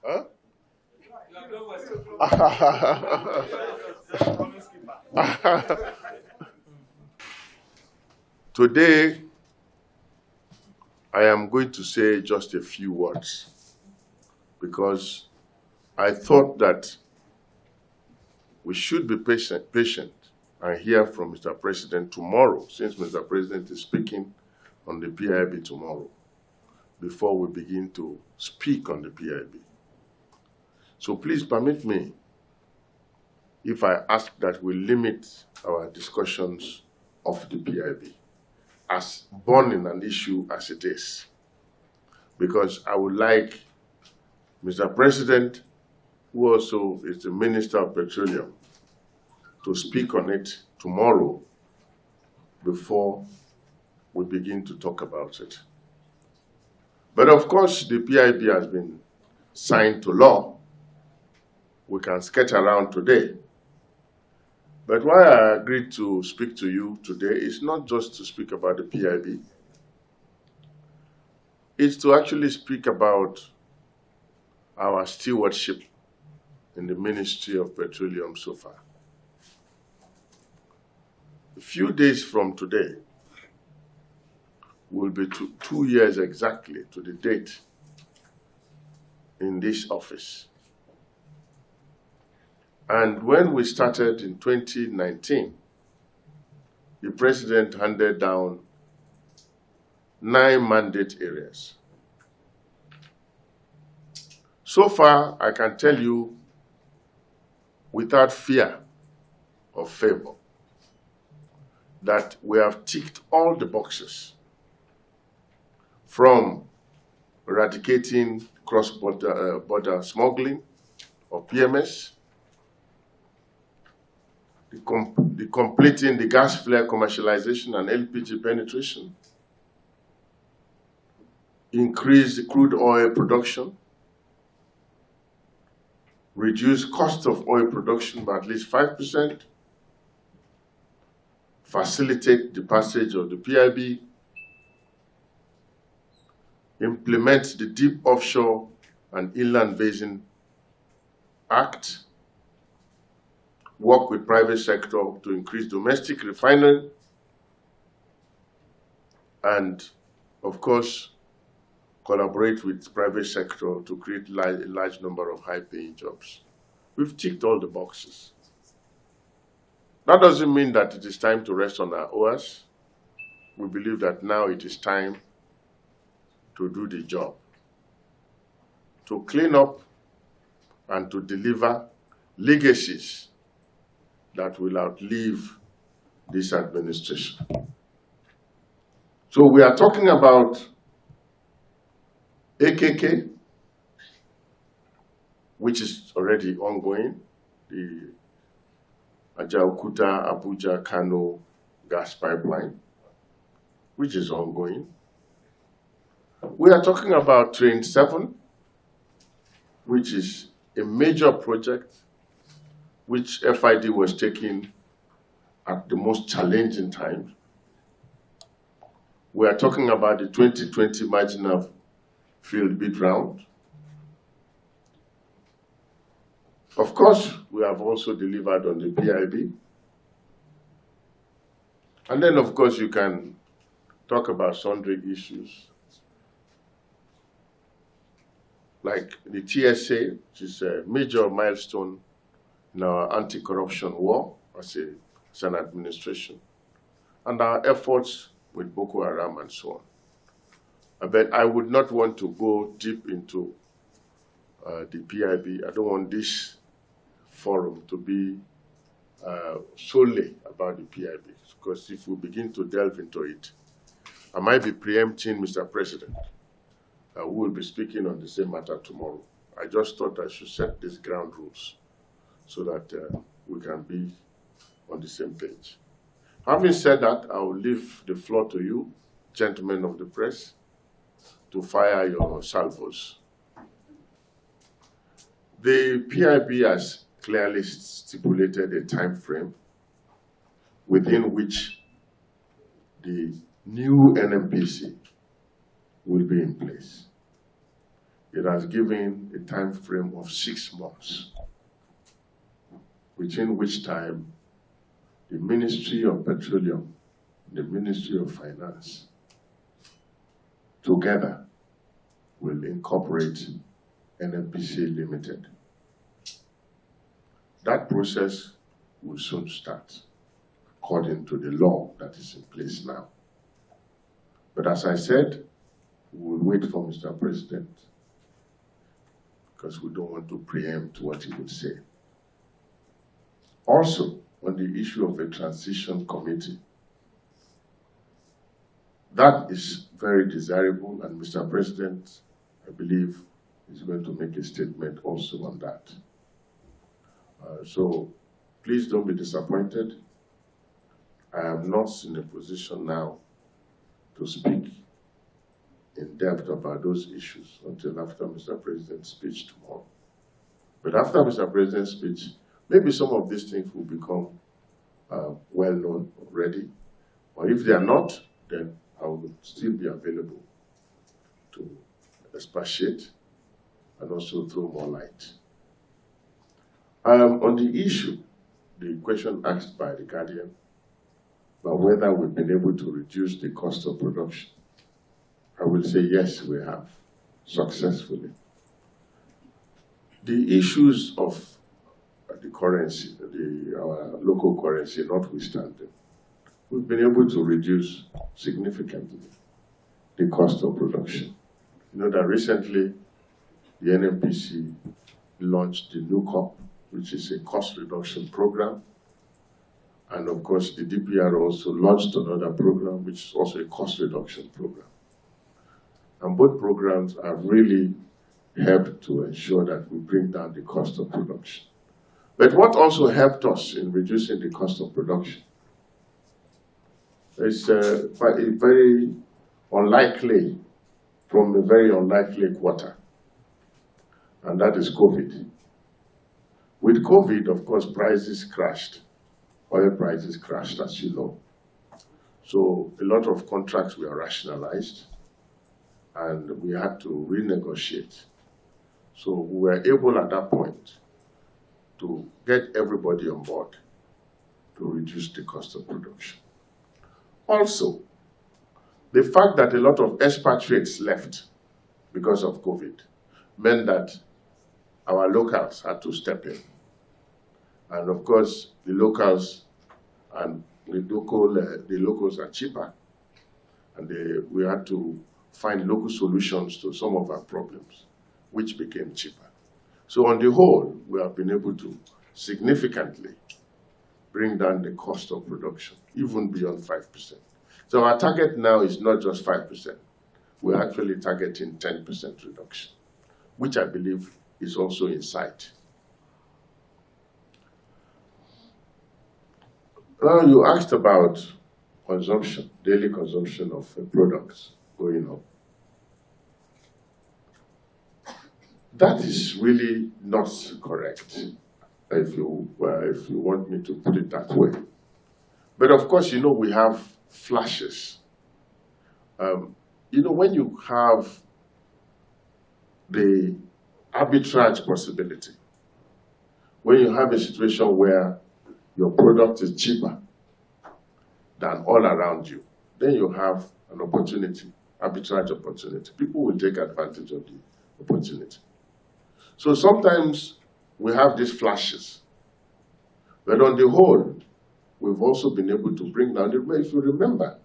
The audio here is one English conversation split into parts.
Huh? Today, I am going to say just a few words because I thought that we should be patient and hear from Mr. President tomorrow, since Mr. President is speaking on the PIB tomorrow, before we begin to speak on the PIB. So please permit me if I ask that we limit our discussions of the PIB, as burning an issue as it is, because I would like Mr. President, who also is the Minister of Petroleum, to speak on it tomorrow before we begin to talk about it. But of course, the PIB has been signed to law. We can sketch around today. But why I agreed to speak to you today is not just to speak about the PIB. It's to actually speak about our stewardship in the Ministry of Petroleum so far. A few days from today will be 2 years exactly to the date in this office. And when we started in 2019, the President handed down 9 mandate areas. So far, I can tell you without fear or favor that we have ticked all the boxes, from eradicating cross-border smuggling or PMS, the completing the gas flare commercialization and LPG penetration, increase the crude oil production, reduce cost of oil production by at least 5%, facilitate the passage of the PIB, implement the Deep Offshore and Inland Basin Act, work with private sector to increase domestic refinery, and of course, collaborate with private sector to create a large number of high-paying jobs. We've ticked all the boxes. That doesn't mean that it is time to rest on our oars. We believe that now it is time to do the job, to clean up and to deliver legacies that will outlive this administration. So we are talking about AKK, which is already ongoing, the Ajaokuta, Abuja, Kano gas pipeline, which is ongoing. We are talking about Train 7, which is a major project which FID was taking at the most challenging time. We are talking about the 2020 marginal field bid round. Of course, we have also delivered on the PIB. And then, of course, you can talk about sundry issues like the TSA, which is a major milestone in our anti-corruption war as an administration, and our efforts with Boko Haram and so on. But I would not want to go deep into the PIB. I don't want this forum to be solely about the PIB, because if we begin to delve into it, I might be preempting Mr. President, who will be speaking on the same matter tomorrow. I just thought I should set these ground rules so that we can be on the same page. Having said that, I will leave the floor to you, gentlemen of the press, to fire your salvos. The PIB has clearly stipulated a time frame within which the new NNPC will be in place. it has given a time frame of 6 months, within which time the Ministry of Petroleum, the Ministry of Finance, together will incorporate NNPC Limited. That process will soon start, according to the law that is in place now. But as I said, we will wait for Mr. President, because we don't want to preempt what he will say. Also, on the issue of a transition committee, that is very desirable, and Mr. President, I believe, is going to make a statement also on that. So please don't be disappointed. I am not in a position now to speak in depth about those issues until after Mr. President's speech tomorrow. But after Mr. President's speech, maybe some of these things will become well known already. Or if they are not, then I will still be available to expatiate and also throw more light. On the issue, the question asked by the Guardian, about whether we've been able to reduce the cost of production, I will say yes, we have, successfully. The issues of the currency, our local currency notwithstanding, we've been able to reduce significantly the cost of production. You know that recently the NNPC launched the new COP, which is a cost reduction program. And of course, the DPR also launched another program, which is also a cost reduction program. And both programs have really helped to ensure that we bring down the cost of production. But what also helped us in reducing the cost of production is a very unlikely, from a very unlikely quarter, and that is COVID. With COVID, of course, prices crashed. Oil prices crashed, as you know. So a lot of contracts were rationalized, and we had to renegotiate. So we were able at that point to get everybody on board to reduce the cost of production. Also, the fact that a lot of expatriates left because of COVID meant that our locals had to step in. And of course, the locals and the locals are cheaper, and we had to find local solutions to some of our problems, which became cheaper. So on the whole, we have been able to significantly bring down the cost of production, even beyond 5%. So our target now is not just 5%. We're actually targeting 10% reduction, which I believe is also in sight. Now, you asked about consumption, daily consumption of products going up. That is really not correct, if you want me to put it that way. But of course, you know, we have flashes. You know, when you have the arbitrage possibility, when you have a situation where your product is cheaper than all around you, then you have an opportunity, arbitrage opportunity. People will take advantage of the opportunity. So sometimes we have these flashes, but on the whole, we've also been able to bring down the, if you remember,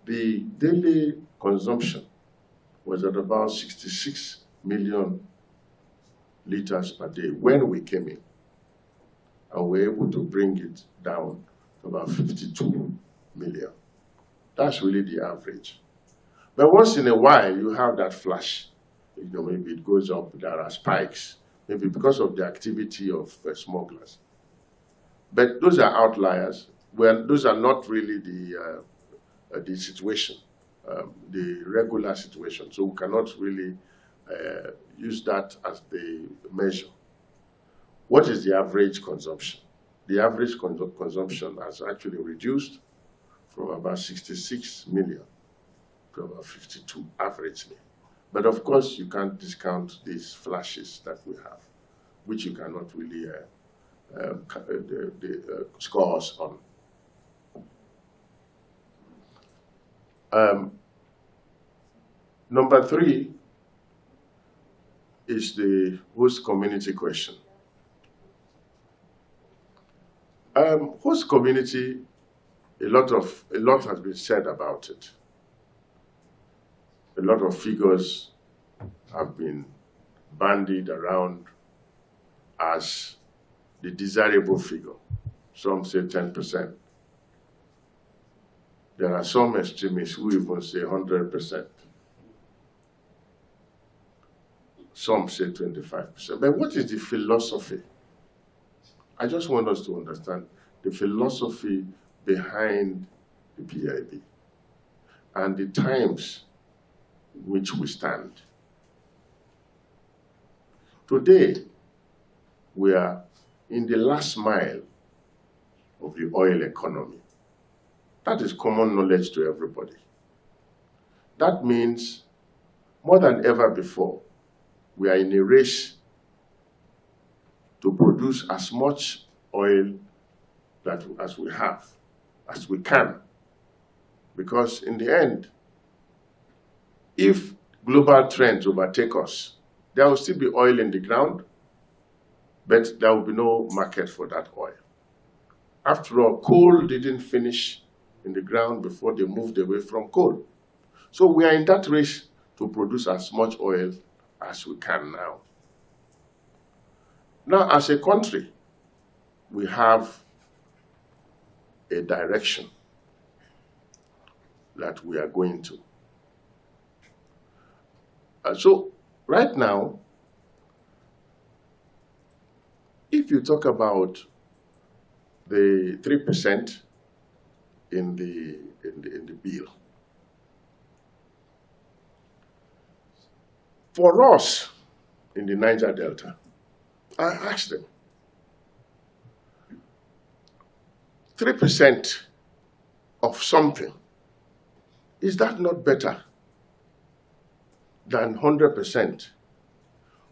the daily consumption was at about 66 million liters per day when we came in. And we're able to bring it down to about 52 million. That's really the average. But once in a while, you have that flash. You know, maybe it goes up, there are spikes, maybe because of the activity of smugglers. But those are outliers. Well, those are not really the situation, the regular situation. So we cannot really use that as the measure. What is the average consumption? The average consumption has actually reduced from about 66 million to about 52 averagely. But of course, you can't discount these flashes that we have, which you cannot really score us on. Number 3 is the host community question. Host community, a lot has been said about it. A lot of figures have been bandied around as the desirable figure. Some say 10%. There are some extremists who even say 100%. Some say 25%. But what is the philosophy? I just want us to understand the philosophy behind the PIB and the times in which we stand. Today, we are in the last mile of the oil economy. That is common knowledge to everybody. That means more than ever before, we are in a race to produce as much oil as we have, as we can. Because in the end, if global trends overtake us, there will still be oil in the ground, but there will be no market for that oil. After all, coal didn't finish in the ground before they moved away from coal. So we are in that race to produce as much oil as we can now. Now, as a country, we have a direction that we are going to. So right now, if you talk about the 3% in the bill, for us in the Niger Delta, I asked them, 3% of something, is that not better than 100%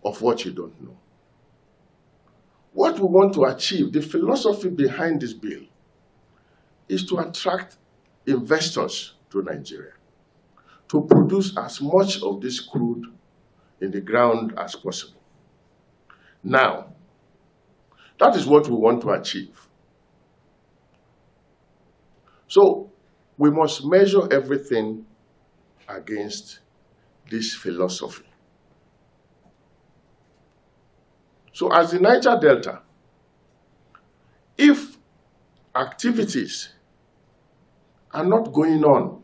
of what you don't know? What we want to achieve, the philosophy behind this bill, is to attract investors to Nigeria, to produce as much of this crude in the ground as possible. Now, that is what we want to achieve. So we must measure everything against this philosophy. So as the Niger Delta, if activities are not going on,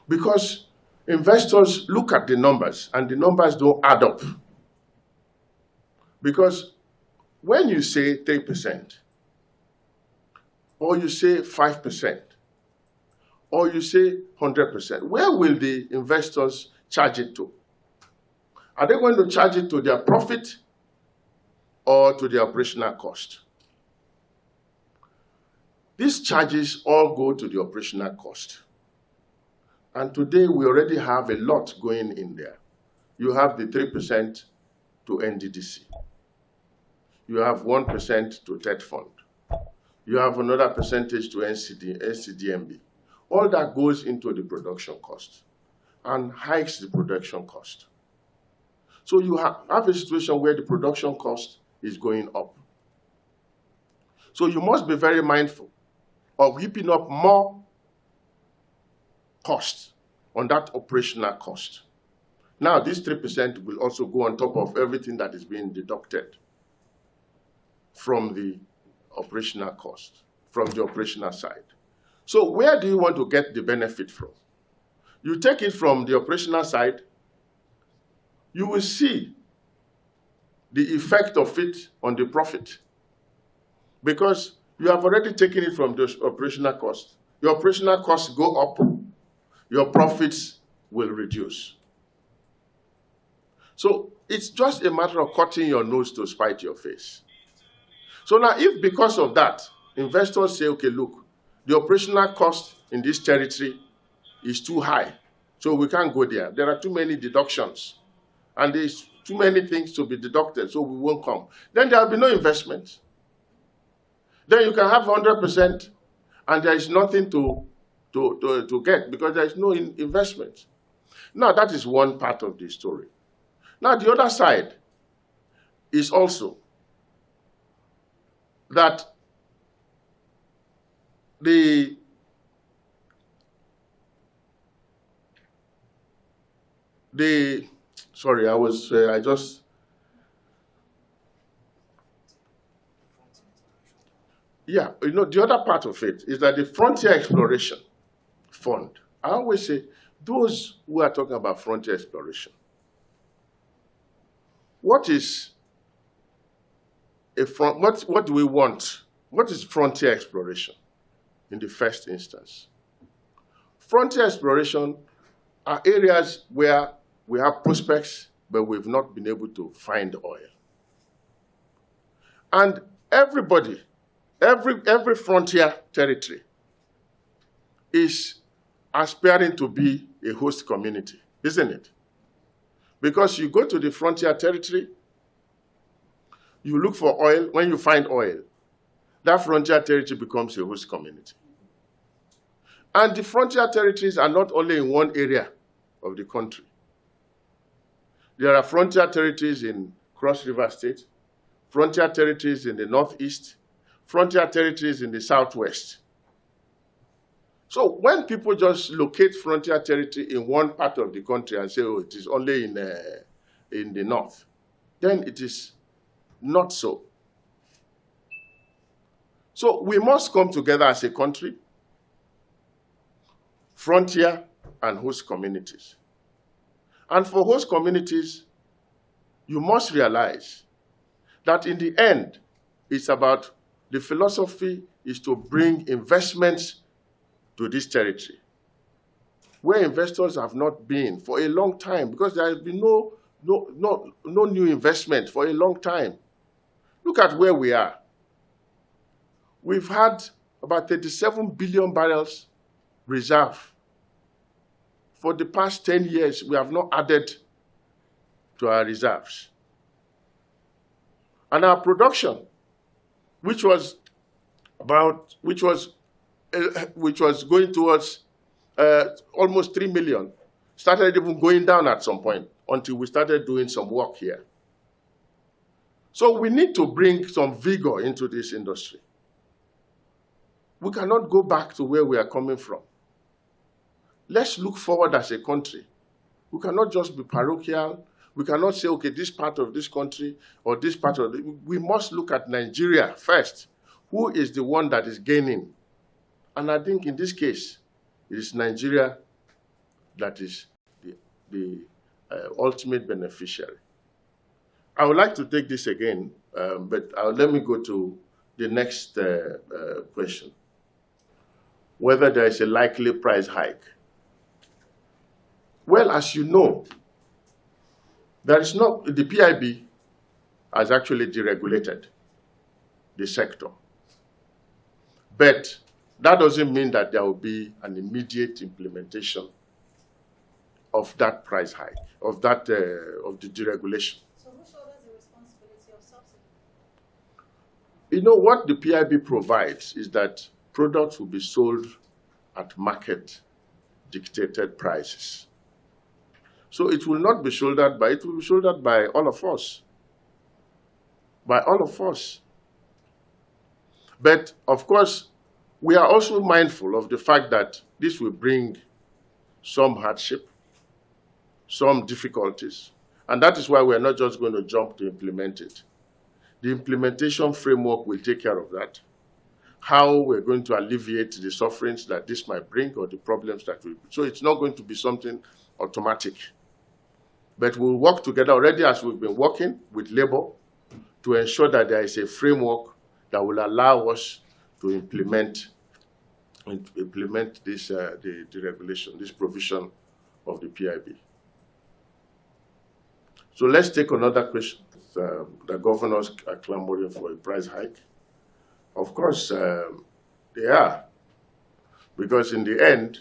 because investors look at the numbers and the numbers don't add up. Because when you say 3%, or you say 5%, or you say 100%, where will the investors charge it to? Are they going to charge it to their profit or to the operational cost? These charges all go to the operational cost. And today we already have a lot going in there. You have the 3% to NDDC. You have 1% to TED Fund. You have another percentage to NCDMB. All that goes into the production cost and hikes the production cost. So you have a situation where the production cost is going up. So you must be very mindful of heaping up more cost on that operational cost. Now, this 3% will also go on top of everything that is being deducted from the operational cost, from the operational side. So where do you want to get the benefit from? You take it from the operational side, you will see the effect of it on the profit, because you have already taken it from the operational cost. Your operational costs go up, your profits will reduce. So it's just a matter of cutting your nose to spite your face. So now, if because of that, investors say, okay, look, the operational cost in this territory is too high, So we can't go there. There are too many deductions. And there's too many things to be deducted, so we won't come. Then there will be no investment. Then you can have 100% and there is nothing to get because there is no investment. Now, that is one part of the story. Now, the other side is also that sorry, I just, yeah, the other part of it is that the Frontier Exploration Fund, I always say, those who are talking about frontier exploration, what is what do we want? What is frontier exploration in the first instance? Frontier exploration are areas where we have prospects, but we've not been able to find oil. And everybody, every frontier territory is aspiring to be a host community, isn't it? Because you go to the frontier territory, you look for oil. When you find oil, that frontier territory becomes a host community. And the frontier territories are not only in one area of the country. There are frontier territories in Cross River State, frontier territories in the northeast, frontier territories in the southwest. So when people just locate frontier territory in one part of the country and say, oh, it is only in the north, then it is not so. So we must come together as a country, frontier and host communities. And for host communities, you must realize that in the end, it's about the philosophy is to bring investments to this territory, where investors have not been for a long time, because there has been no new investment for a long time. Look at where we are. We've had about 37 billion barrels reserve. For the past 10 years, we have not added to our reserves. And our production, which was going towards almost 3 million, started even going down at some point until we started doing some work here. So we need to bring some vigor into this industry. We cannot go back to where we are coming from. Let's look forward as a country. We cannot just be parochial. We cannot say, okay, this part of this country or this part of we must look at Nigeria first. Who is the one that is gaining? And I think in this case, it is Nigeria that is the ultimate beneficiary. I would like to take this again, but let me go to the next question. Whether there is a likely price hike. Well, as you know, there is not, the PIB has actually deregulated the sector. But that doesn't mean that there will be an immediate implementation of that price hike, of the deregulation. So who shoulders the responsibility of subsidy? You know, what the PIB provides is that products will be sold at market dictated prices. So it will not be shouldered by, it will be shouldered by all of us. By all of us. But of course, we are also mindful of the fact that this will bring some hardship, some difficulties. And that is why we are not just going to jump to implement it. The implementation framework will take care of that. How we're going to alleviate the sufferings that this might bring or the problems that will. So it's not going to be something automatic. But we'll work together already as we've been working with labor to ensure that there is a framework that will allow us to implement this the regulation, this provision of the PIB. So let's take another question. The governors are clamoring for a price hike. Of course, they are, because in the end,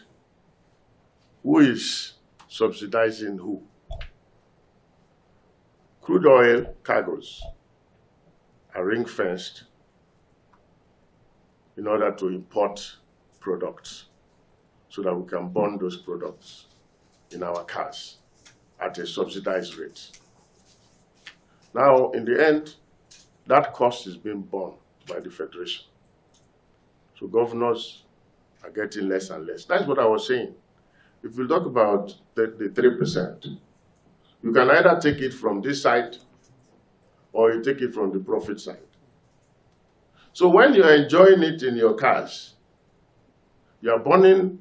who is subsidizing who? Crude oil cargoes are ring-fenced in order to import products so that we can burn those products in our cars at a subsidized rate. Now, in the end, that cost is being borne by the Federation. So governors are getting less and less. That's what I was saying. If you talk about the 3%, you can either take it from this side or you take it from the profit side. So when you're enjoying it in your cars, you're burning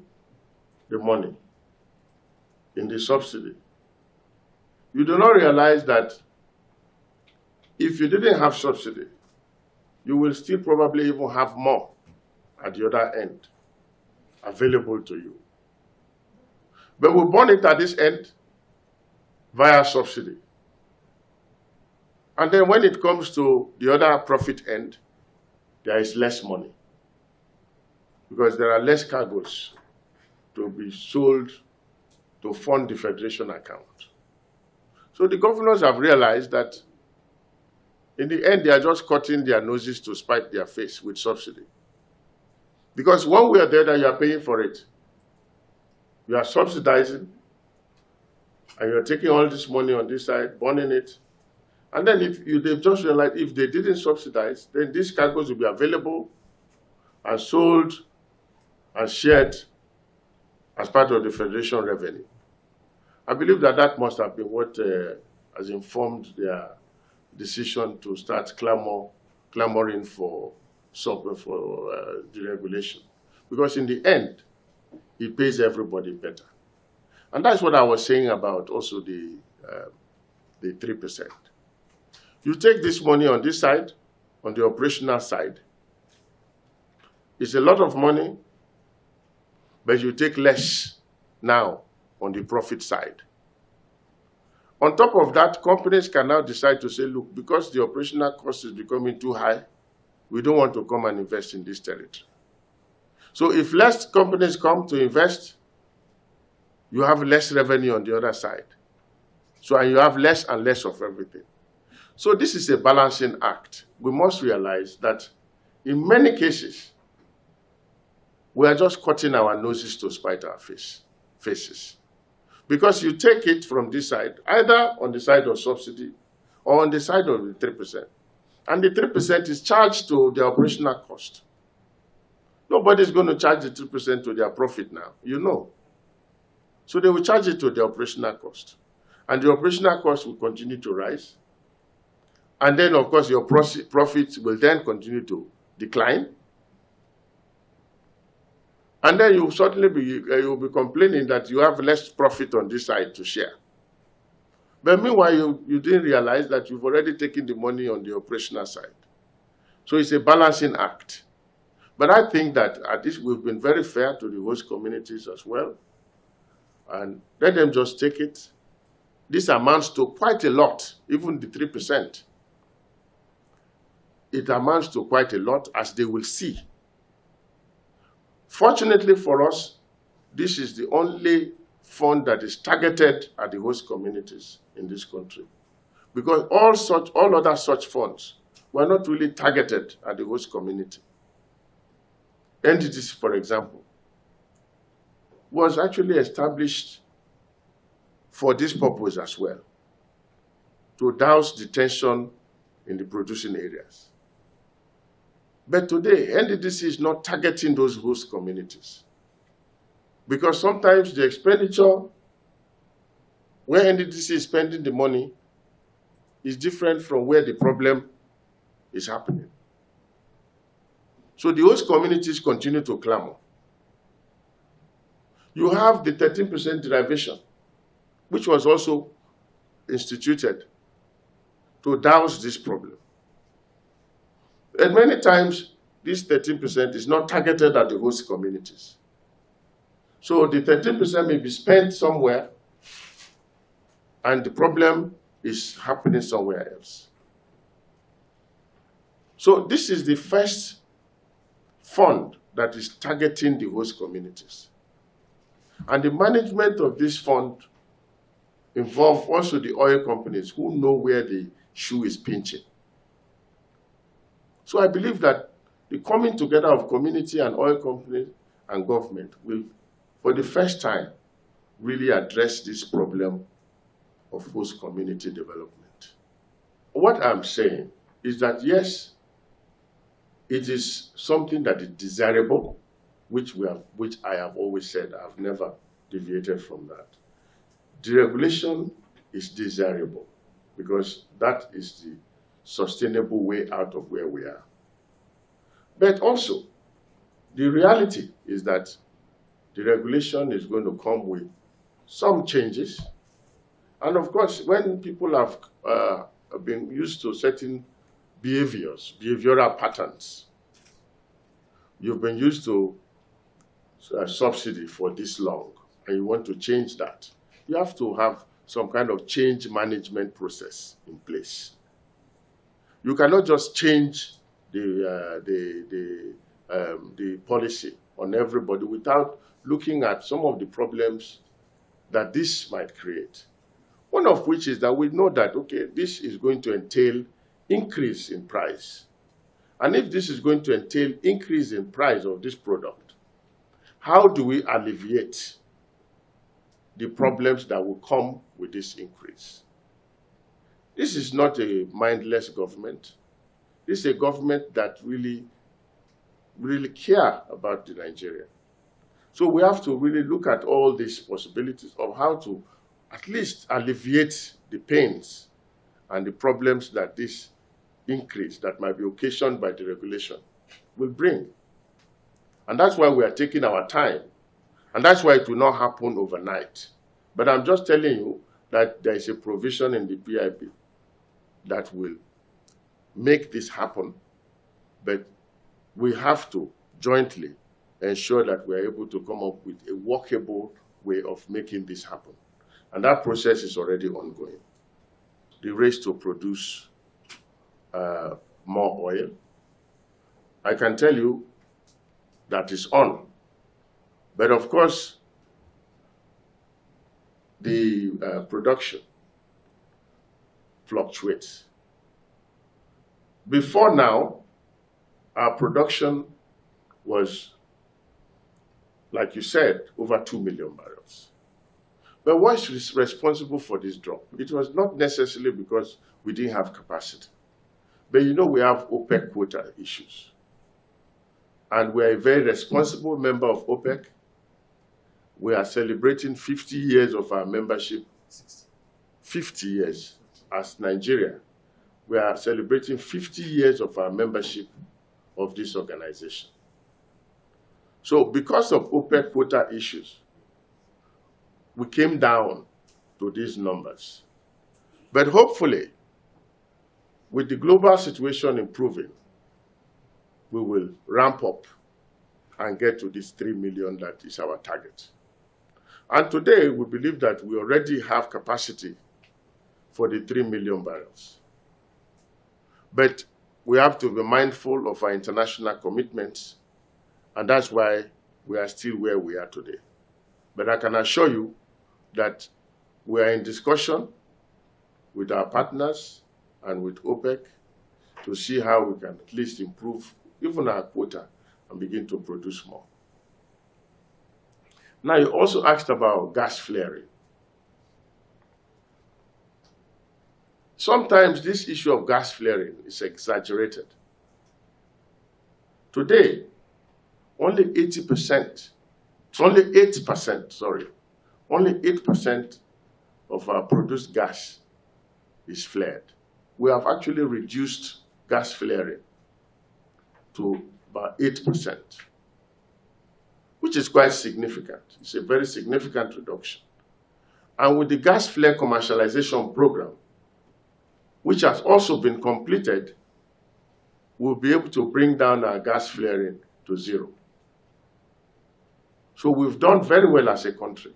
the money in the subsidy. You do not realize that if you didn't have subsidy, you will still probably even have more at the other end available to you. But we burn it at this end via subsidy. And then when it comes to the other profit end, there is less money because there are less cargoes to be sold to fund the Federation account. So the governors have realized that in the end, they are just cutting their noses to spite their face with subsidy. Because one way or the other, you are paying for it. You are subsidizing, and you are taking all this money on this side, burning it. And then they've just realized if they didn't subsidize, then these cargoes will be available and sold and shared as part of the Federation revenue. I believe that that must have been what has informed their decision to start clamoring for deregulation. Because in the end, it pays everybody better. And that's what I was saying about also the 3%. You take this money on this side, on the operational side, it's a lot of money, but you take less now on the profit side. On top of that, companies can now decide to say, look, because the operational cost is becoming too high, we don't want to come and invest in this territory. So if less companies come to invest, you have less revenue on the other side. So and you have less and less of everything. So this is a balancing act. We must realize that in many cases, we are just cutting our noses to spite our faces. Because you take it from this side, either on the side of subsidy or on the side of the 3%. And the 3% is charged to the operational cost. Nobody's going to charge the 3% to their profit now, you know. So they will charge it to the operational cost. And the operational cost will continue to rise. And then, of course, your profits will then continue to decline. And then you'll certainly you'll be complaining that you have less profit on this side to share. But meanwhile, you didn't realize that you've already taken the money on the operational side. So it's a balancing act. But I think that at least we've been very fair to the host communities as well. And let them just take it. This amounts to quite a lot, even the 3%. It amounts to quite a lot, as they will see. Fortunately for us, this is the only fund that is targeted at the host communities in this country. Because all other such funds were not really targeted at the host community. Entities, for example, was actually established for this purpose as well, to douse the tension in the producing areas. But today, NDDC is not targeting those host communities. Because sometimes the expenditure, where NDDC is spending the money, is different from where the problem is happening. So the host communities continue to clamor. You have the 13% derivation, which was also instituted to douse this problem. And many times, this 13% is not targeted at the host communities. So the 13% may be spent somewhere, and the problem is happening somewhere else. So this is the first fund that is targeting the host communities. And the management of this fund involve also the oil companies who know where the shoe is pinching. So I believe that the coming together of community and oil companies and government will, for the first time, really address this problem of host community development. What I'm saying is that, yes, it is something that is desirable, which I have always said. I've never deviated from that. Deregulation is desirable because that is the sustainable way out of where we are. But also, the reality is that deregulation is going to come with some changes. And of course, when people have been used to certain behavioral patterns, you've been used to subsidy for this long, and you want to change that, you have to have some kind of change management process in place. You cannot just change the policy on everybody without looking at some of the problems that this might create. One of which is that we know that, okay, this is going to entail increase in price. And if this is going to entail increase in price of this product, how do we alleviate the problems that will come with this increase? This is not a mindless government. This is a government that really care about the Nigerian. So we have to really look at all these possibilities of how to at least alleviate the pains and the problems that this increase that might be occasioned by deregulation will bring. And that's why we are taking our time. And that's why it will not happen overnight. But I'm just telling you that there is a provision in the PIB that will make this happen. But we have to jointly ensure that we're able to come up with a workable way of making this happen. And that process is already ongoing. The race to produce more oil, I can tell you that is on. But of course, the production fluctuates. Before now, our production was, like you said, over 2 million barrels. But what is responsible for this drop? It was not necessarily because we didn't have capacity. But you know, we have OPEC quota issues. And we're a very responsible member of OPEC. We are celebrating 50 years of our membership. 50 years as Nigeria. We are celebrating 50 years of our membership of this organization. So because of OPEC quota issues, we came down to these numbers. But hopefully, with the global situation improving, we will ramp up and get to this 3 million that is our target. And today, we believe that we already have capacity for the 3 million barrels. But we have to be mindful of our international commitments, and that's why we are still where we are today. But I can assure you that we are in discussion with our partners and with OPEC to see how we can at least improve even our quota and begin to produce more. Now, you also asked about gas flaring. Sometimes this issue of gas flaring is exaggerated. Today, only 8% of our produced gas is flared. We have actually reduced gas flaring to about 8%, which is quite significant. It's a very significant reduction. And with the gas flare commercialization program, which has also been completed, we'll be able to bring down our gas flaring to 0. So we've done very well as a country.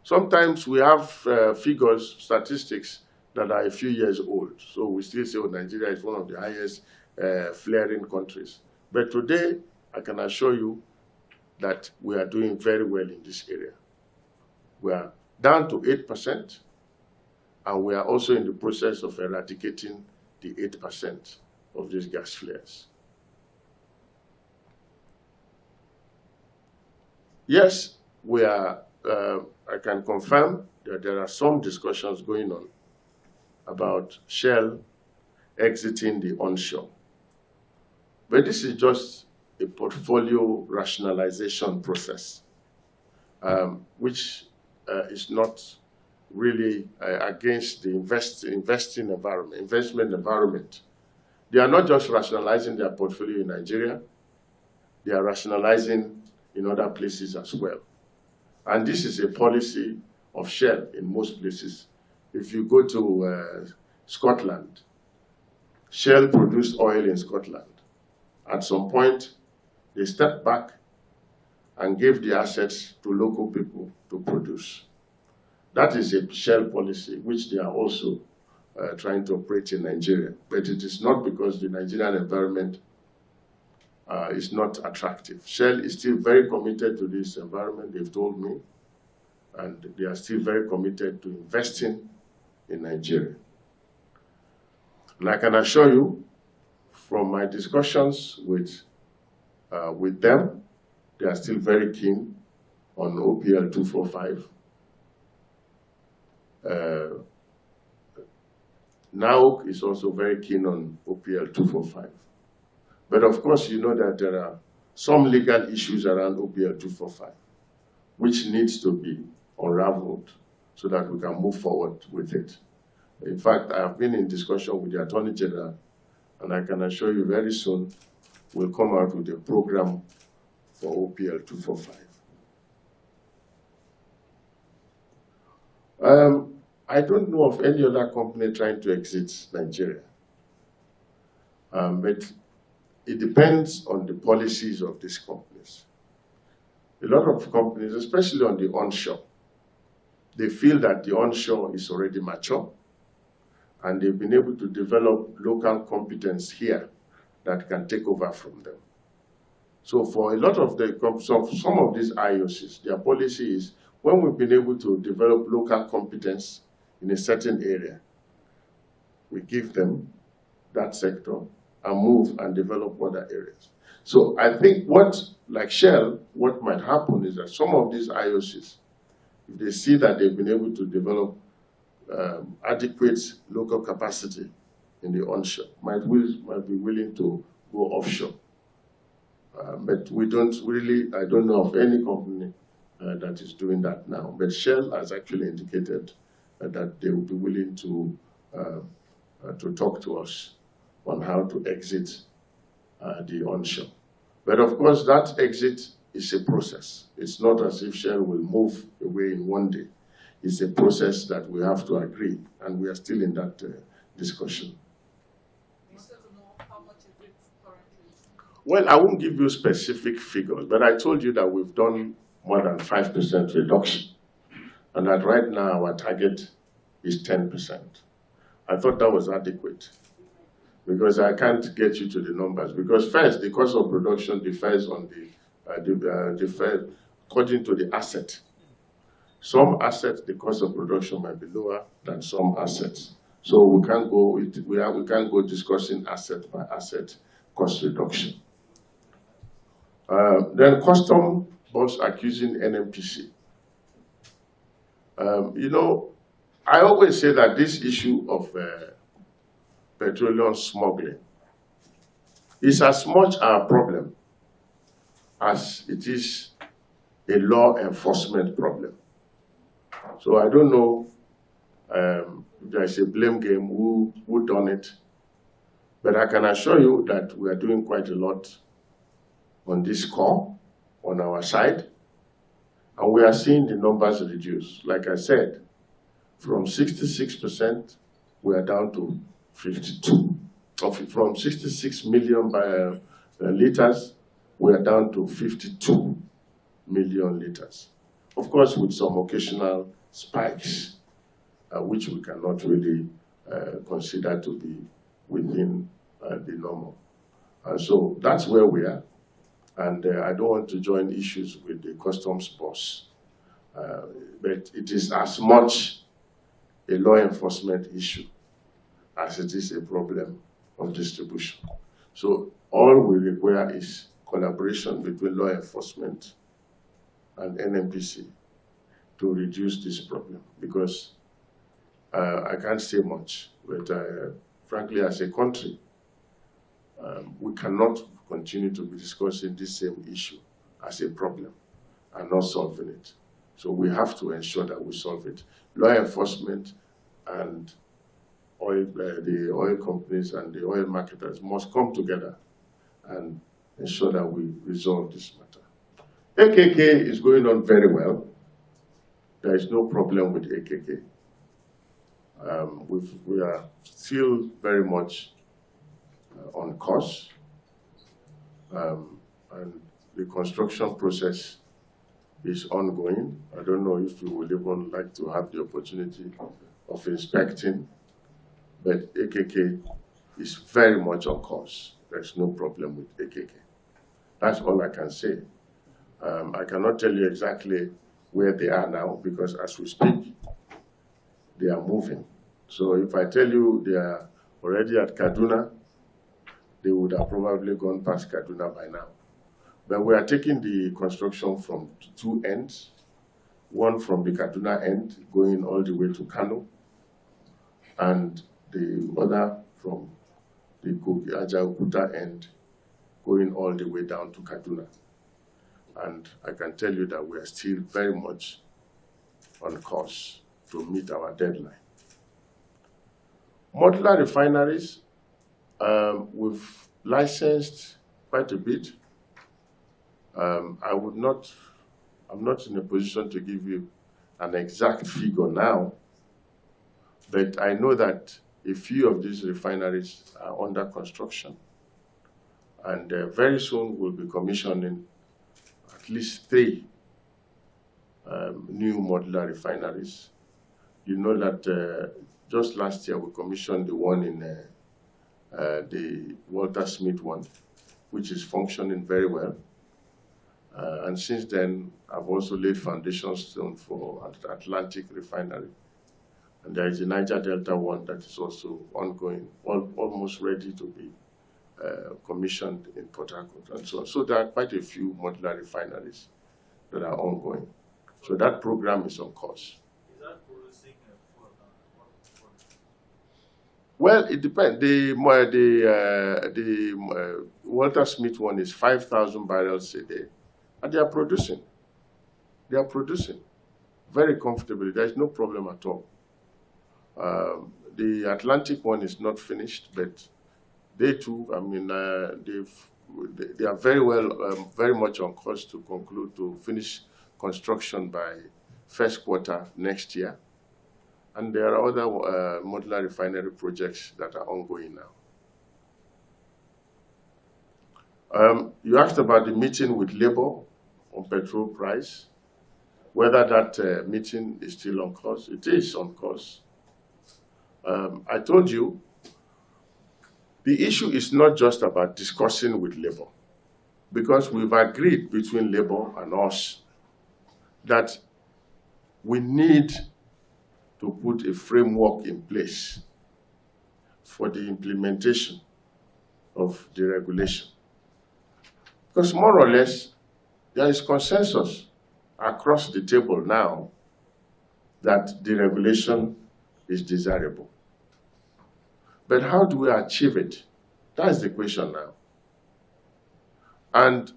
Sometimes we have figures, statistics that are a few years old. So we still say, oh, Nigeria is one of the highest flaring countries. But today, I can assure you that we are doing very well in this area. We are down to 8%, And we are also in the process of eradicating the 8% of these gas flares. Yes, we are, I can confirm that there are some discussions going on about Shell exiting the onshore. But this is just a portfolio rationalization process, which is not really against the investment environment. They are not just rationalizing their portfolio in Nigeria, they are rationalizing in other places as well. And this is a policy of Shell in most places. If you go to Scotland, Shell produced oil in Scotland. At some point, they stepped back and gave the assets to local people to produce. That is a Shell policy, which they are also trying to operate in Nigeria. But it is not because the Nigerian environment is not attractive. Shell is still very committed to this environment, they've told me, and they are still very committed to investing in Nigeria. And I can assure you, from my discussions with them, they are still very keen on OPL 245. NAOC is also very keen on OPL 245. But of course, you know that there are some legal issues around OPL 245, which needs to be unraveled so that we can move forward with it. In fact, I have been in discussion with the Attorney General, and I can assure you very soon we'll come out with a program for OPL 245. I don't know of any other company trying to exit Nigeria, but it depends on the policies of these companies. A lot of companies, especially on the onshore, they feel that the onshore is already mature, and they've been able to develop local competence here that can take over from them. So for a lot of some of these IOCs, their policy is when we've been able to develop local competence in a certain area, we give them that sector and move and develop other areas. So I think like Shell, what might happen is that some of these IOCs, if they see that they've been able to develop adequate local capacity in the onshore, might be willing to go offshore. But we don't really, I don't know of any company that is doing that now. But Shell has actually indicated that they will be willing to talk to us on how to exit the onshore. But of course, that exit is a process. It's not as if Shell will move away in one day. It's a process that we have to agree, and we are still in that discussion. Well, I won't give you specific figures, but I told you that we've done more than 5% reduction, and that right now our target is 10%. I thought that was adequate, because I can't get you to the numbers. Because first, the cost of production differs on according to the asset. Some assets, the cost of production might be lower than some assets. So we can't go discussing asset by asset cost reduction. Then custom was accusing NNPC. You know, I always say that this issue of petroleum smuggling is as much our problem as it is a law enforcement problem. So I don't know if there's a blame game who done it, but I can assure you that we are doing quite a lot on this score on our side, and we are seeing the numbers reduce. Like I said, from 66%, we are down to 52. From 66 million liters, we are down to 52 million liters. Of course, with some occasional spikes, which we cannot really consider to be within the normal. And so that's where we are. And I don't want to join issues with the customs boss. But it is as much a law enforcement issue as it is a problem of distribution. So all we require is collaboration between law enforcement and NNPC to reduce this problem, because I can't say much, but frankly, as a country, we cannot continue to be discussing this same issue as a problem and not solving it. So we have to ensure that we solve it. Law enforcement and the oil companies and the oil marketers must come together and ensure that we resolve this matter. AKK is going on very well. There is no problem with AKK. We are still very much on course, and the construction process is ongoing. I don't know if you would even like to have the opportunity of inspecting, but AKK is very much on course. There's no problem with AKK. That's all I can say. I cannot tell you exactly where they are now, because as we speak, they are moving. So if I tell you they are already at Kaduna, they would have probably gone past Kaduna by now. But we are taking the construction from two ends, one from the Kaduna end going all the way to Kano, and the other from the Ajaokuta end going all the way down to Kaduna. And I can tell you that we are still very much on course to meet our deadline. Modular refineries, we've licensed quite a bit. I'm not in a position to give you an exact figure now, but I know that a few of these refineries are under construction, and very soon we'll be commissioning at least 3 new modular refineries. You know that just last year we commissioned the one in the Walter Smith one, which is functioning very well. And since then, I've also laid foundation stone for Atlantic Refinery. And there is a Niger Delta one that is also ongoing, almost ready to be commissioned in Port Harcourt and so on. So there are quite a few modular refineries that are ongoing. So that program is on course. Is that producing fuel? Well, it depends. The Walter Smith one is 5,000 barrels a day, and they are producing. They are producing very comfortably. There is no problem at all. The Atlantic one is not finished, but they too, I mean, they are very well, very much on course to conclude, to finish construction by first quarter next year. And there are other modular refinery projects that are ongoing now. You asked about the meeting with Labour on petrol price, whether that meeting is still on course. It is on course. I told you, the issue is not just about discussing with Labour, because we've agreed between Labour and us that we need to put a framework in place for the implementation of deregulation. Because more or less, there is consensus across the table now that deregulation is desirable. But how do we achieve it? That's the question now. And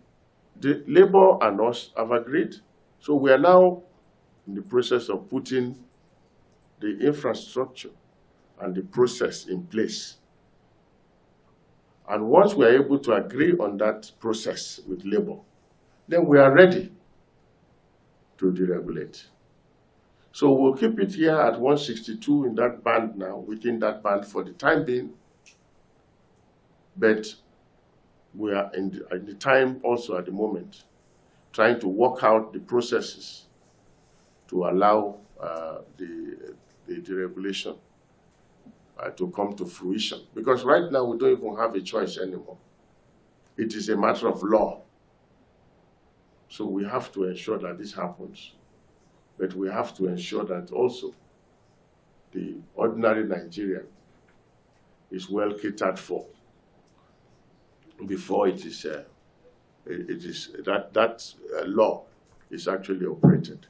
the Labour and us have agreed. So we are now in the process of putting the infrastructure and the process in place. And once we are able to agree on that process with Labour, then we are ready to deregulate. So we'll keep it here at 162 in that band now, within that band for the time being. But we are in the time also at the moment trying to work out the processes to allow the deregulation to come to fruition. Because right now we don't even have a choice anymore. It is a matter of law. So we have to ensure that this happens. But we have to ensure that also the ordinary Nigerian is well catered for before it is law is actually operated.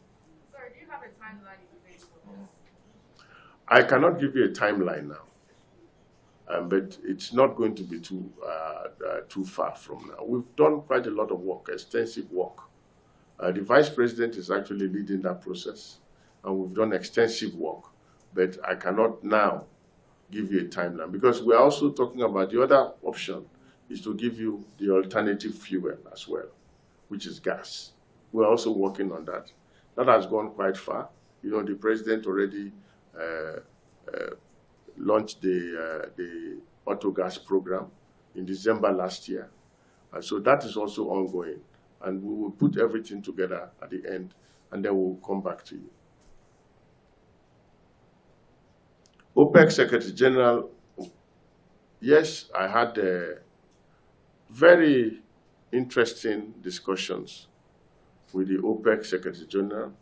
Sorry, do you have a timeline in place for this? I cannot give you a timeline now, but it's not going to be too far from now. We've done quite a lot of work, extensive work. The Vice President is actually leading that process, and we've done extensive work, but I cannot now give you a timeline because we're also talking about the other option is to give you the alternative fuel as well, which is gas. We're also working on that. That has gone quite far. You know, the President already launched the auto gas program in December last year. And so that is also ongoing. And we will put everything together at the end, and then we'll come back to you. OPEC Secretary General, yes, I had very interesting discussions with the OPEC Secretary General,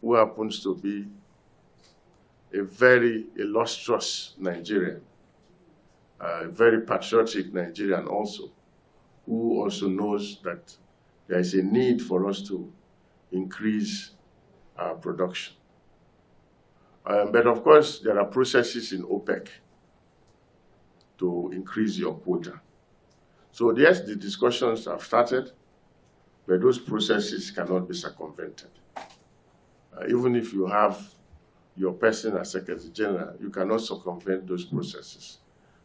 who happens to be a very illustrious Nigerian, a very patriotic Nigerian also, who also knows that there is a need for us to increase our production. But of course, there are processes in OPEC to increase your quota. So yes, the discussions have started, but those processes cannot be circumvented. Even if you have your person as Secretary General, you cannot circumvent those processes.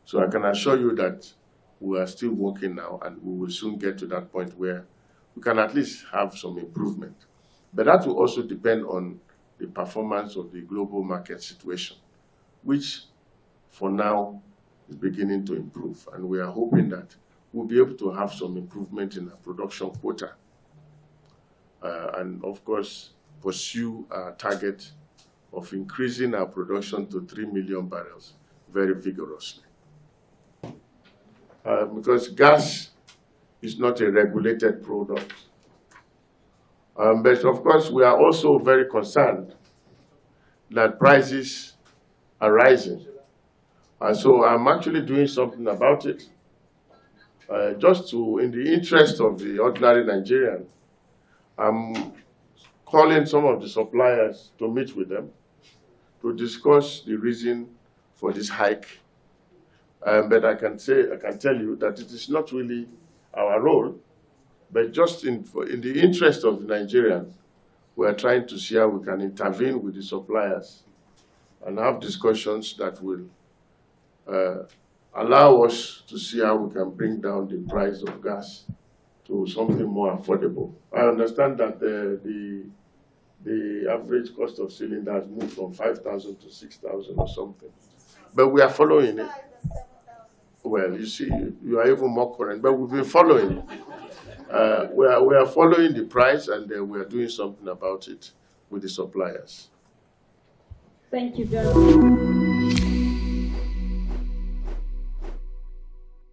So I can assure you that we are still working now, and we will soon get to that point where we can at least have some improvement. But that will also depend on the performance of the global market situation, which for now is beginning to improve. And we are hoping that we'll be able to have some improvement in our production quota. And of course, pursue our target of increasing our production to 3 million barrels very vigorously. Because gas is not a regulated product. But of course, we are also very concerned that prices are rising. And so I'm actually doing something about it. Just in the interest of the ordinary Nigerian, I'm calling some of the suppliers to meet with them to discuss the reason for this hike. But I can tell you that it is not really our role, but just in the interest of the Nigerian, we are trying to see how we can intervene with the suppliers and have discussions that will allow us to see how we can bring down the price of gas to something more affordable. I understand that the average cost of cylinder has moved from 5,000 to 6,000 or something. But we are following it. Well, you see, you are even more current, but we've been following. We are following the price, and we are doing something about it with the suppliers. Thank you very much.